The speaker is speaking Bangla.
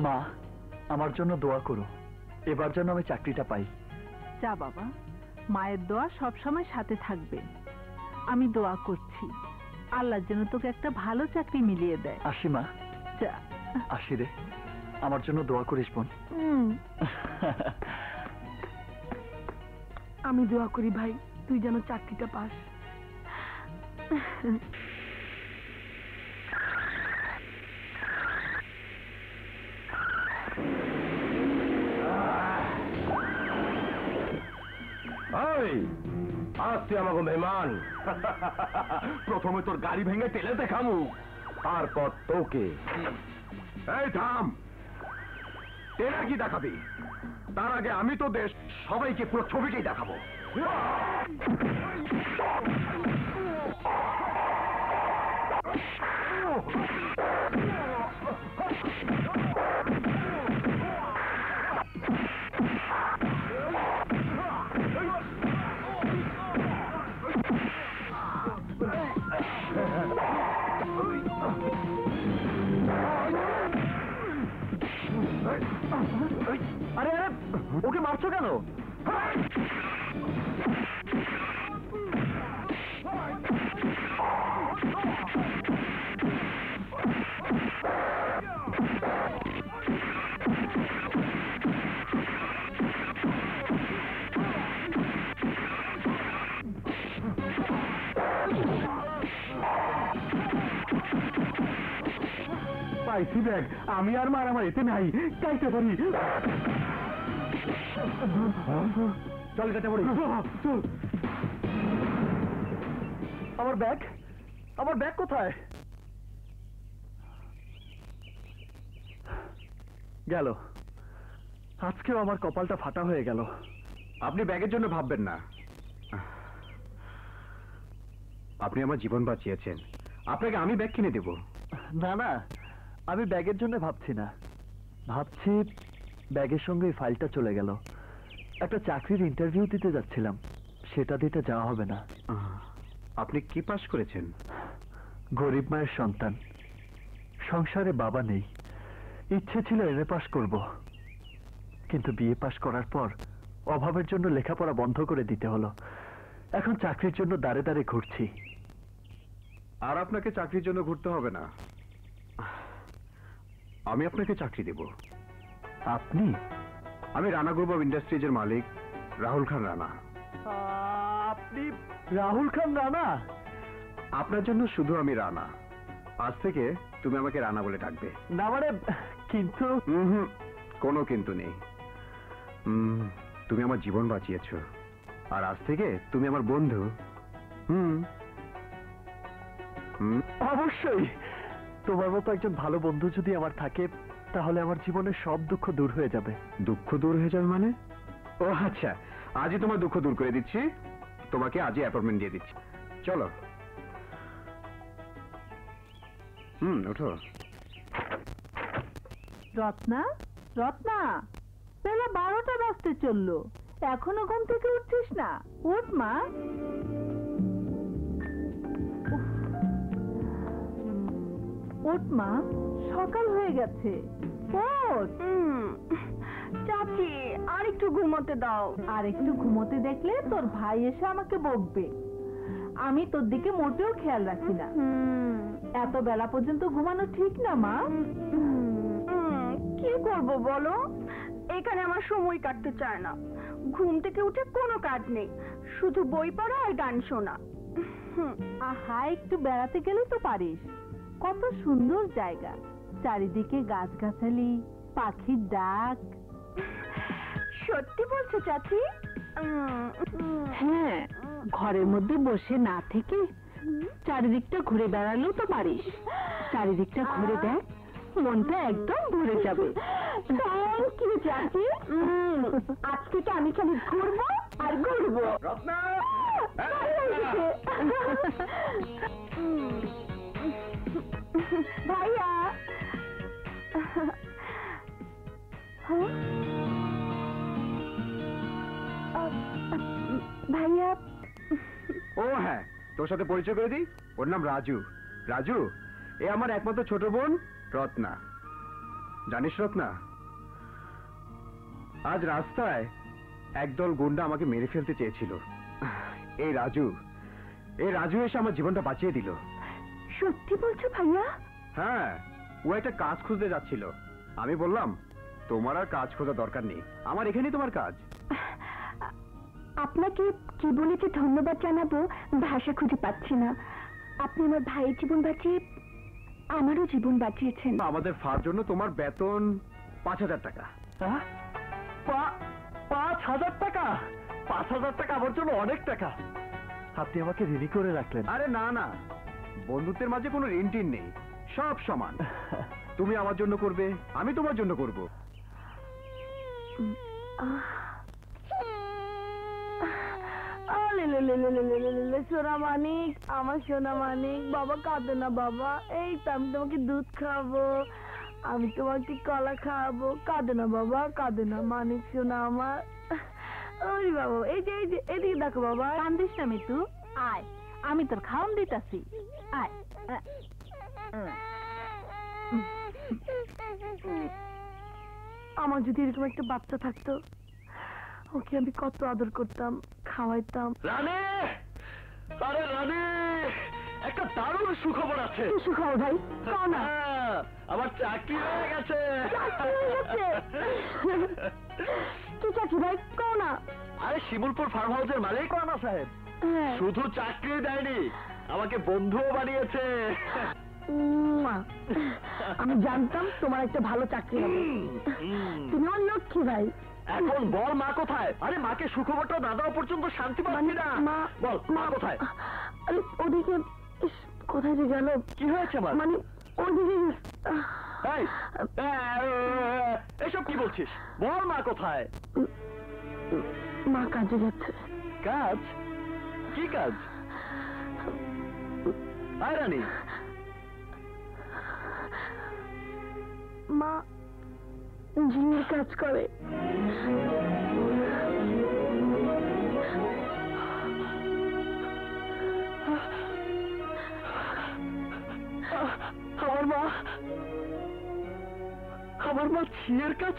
মা, আমার জন্য দোয়া করো, এবার যেন আমি চাকরিটা পাই। যা বাবা, মায়ের দোয়া সবসময় সাথে থাকবে। আমি দোয়া করছি আল্লাহ যেন তোকে একটা ভালো চাকরি মিলিয়ে দেয়। আসি মা। যা। আসি রে, আমার জন্য দোয়া করিস বোন। আমি দোয়া করি ভাই, তুই যেন চাকরিটা পাস। আসছে আমাকে মেহমান। প্রথমে তোর গাড়ি ভেঙে তেলে দেখামু, তারপর তোকে। এই থাম, তেলে কি দেখাবি? তার আগে আমি তো দেশ সবাইকে পুরো ছবিকেই দেখাবো। আরে আরে, ওকে মারছো কেন? পাইছি ব্যাগ, আমি আর মারামারিতে নাই, চাইতে পারি। চল কেটে পড়ি, চল। আমার ব্যাগ, আমার ব্যাগ কোথায় গেল? আজকেও আমার কপালটা ফাটা হয়ে গেল। আপনি ব্যাগের জন্য ভাববেন না, আপনি আমার জীবন বাঁচিয়েছেন, আপনাকে আমি ব্যাগ কিনে দেব। না না, আমি ব্যাগের জন্য ভাবছি না, ভাবছি ব্যাগের সঙ্গে এই ফাইলটা চলে গেল। একটা চাকরির ইন্টারভিউ দিতে যাচ্ছিলাম, সেটা দিতে যাওয়া হবে না। আপনি কি পাস করেছেন? গরিব মায়ের সন্তান, সংসারে বাবা নেই। ইচ্ছে ছিল এমএ পাস করব, কিন্তু বিএ পাস করার পর অভাবের জন্য লেখাপড়া বন্ধ করে দিতে হলো। এখন চাকরির জন্য দাঁড়ে দাঁড়ে ঘুরছি। আর আপনাকে চাকরির জন্য ঘুরতে হবে না, আমি আপনাকে চাকরি দেব। আপনি? আমি রানা গ্রুপ অফ ইন্ডাস্ট্রিজের মালিক রাহুল খান রানা। আপনি রাহুল খান রানা? আপনার জন্য শুধু আমি রানা, আজ থেকে তুমি আমাকে রানা বলে ডাকবে। না মানে, কিন্তু কোনো কিন্তু নেই। তুমি আমার জীবন বাঁচিয়েছো, আর আজ থেকে তুমি আমার বন্ধু। অবশ্যই, তোমার মতো একজন ভালো বন্ধু যদি আমার থাকে, তাহলে আমার জীবনের সব দুঃখ দূর হয়ে যাবে। দুঃখ দূর হয়ে যাবে মানে? ও আচ্ছা, আজই তোমার দুঃখ দূর করে দিচ্ছি, তোমাকে আজই অ্যাপয়েন্টমেন্ট দিয়ে দিচ্ছি। চলো। ওঠো। রত্না, রত্না, বেলা 12টা বাজতে চললো, এখনো ঘুম থেকে উঠছিস না? উঠ মা। উঠ মা, সকাল হয়ে গেছে, ওঠ। চাচি, আর একটু ঘুমোতে দাও। আর একটু ঘুমোতে দেখলে তোর ভাই এসে আমাকে বকবে। আমি তোর দিকে মোটেও খেয়াল রাখি না। এত বেলা পর্যন্ত ঘুমানো ঠিক না মা। কি করব বলো, এখানে আমার সময় কাটতে চায় না। ঘুম থেকে উঠে কোনো কাজ নেই, শুধু বই পড়া আর গান শোনা। আহা, একটু বেড়াতে গেলে তো পারিস। কত সুন্দর জায়গা, চারিদিকে গাছগাছালি, পাখির ডাক। সত্যি বলছো চাচি? হ্যাঁ, ঘরের মধ্যে বসে না থেকে চারিদিকটা ঘুরে বেড়ালেও তো পারিস। চারিদিকটা ঘুরে দেখ, মনটা একদম ভরে যাবে। থ্যাংক ইউ চাচি। আজ থেকে আমি খালি ঘুরবো আর ঘুরবো। রত্না! ভাইয়া, ভাইয়া। ও হ্যাঁ, তোর সাথে পরিচয় করে দিই, ওর নাম রাজু। রাজু, এ আমার একমাত্র ছোট বোন রত্না। জানিস রত্না, আজ রাস্তায় একদল গুন্ডা আমাকে মেরে ফেলতে চেয়েছিল। এই রাজু এসে আমার জীবনটা বাঁচিয়ে দিল। সত্যি বলছো ভাইয়া? হ্যাঁ, ও একটা কাজ খুঁজতে যাচ্ছিল। আমি বললাম, তোমার আর কাজ খোঁজা দরকার নেই, আমার এখানেই তোমার কাজ। আপনাকে কি বলে যে ধন্যবাদ জানাবো ভাষা খুঁজে পাচ্ছি না। আপনি আমার ভাইয়ের জীবন বাঁচিয়ে আমারও জীবন বাঁচিয়েছেন। আমাদের ফার জন্য তোমার বেতন 5,000 টাকা। হ্যাঁ? 5,000 টাকা? 5,000 টাকা আমার জন্য অনেক টাকা। আপনি আমাকে ঋণী করে রাখলেন। আরে না না, বন্ধুত্বের মাঝে কোনো ঋণ টিন নেই, সব সমান। তুমি আমার জন্য করবে, আমি তোমার জন্য করব। সোনা মানিক, আমার সোনা মানিক, বাবা কাঁদো না বাবা। এই তো আমি তোমাকে দুধ খাওয়াবো, আমি তোমাকে কলা খাওয়াবো। কাঁদো না বাবা, কাঁদো না মানিক সোনা আমার। ওরে বাবা, এই যে এদিকে দেখো বাবা। কান্দিস না মিতু, আয় আমি তোর খাওয়ান দিতাছি, আয়। আমার যদি এরকম একটা বাচ্চা থাকতো, ওকে আমি কত আদর করতাম, খাওয়াইতাম। রানী, আরে রানী, একটা দারুণ সুখবর আছে। কি সুখবর ভাই? কও না। হ্যাঁ, আমার চাকরি হয়ে গেছে। চাকরি হয়ে গেছে? কি চাকরি ভাই? কও না। আরে শিমুলপুর ফার্ম হাউসের মালিক রানা সাহেব হ্যাঁ। শুধু চাকরি দেয়নি, আমাকে বন্ধুও বানিয়েছে। উম্মা। আমি জানতাম তোমার একটা ভালো চাকরি হবে। তুমি আমার লক্ষ্মী ভাই। এখন বল মা কোথায়? আরে মাকে সুখবরটা না দেওয়া পর্যন্ত শান্তি পাচ্ছি না। বল মা কোথায়? আরে ওদিকে, ইস, কোথায় যে গেল? কি হয়েছে মা? মানে ওদিকে। এই, এসব কি বলছিস? বল মা কোথায়? মা কাজে যাচ্ছে। কাজ? কি কাজ? আয় রানী। মা ইঞ্জিনিয়ার কাজ করে। আমার মা ছিয়ের কাজ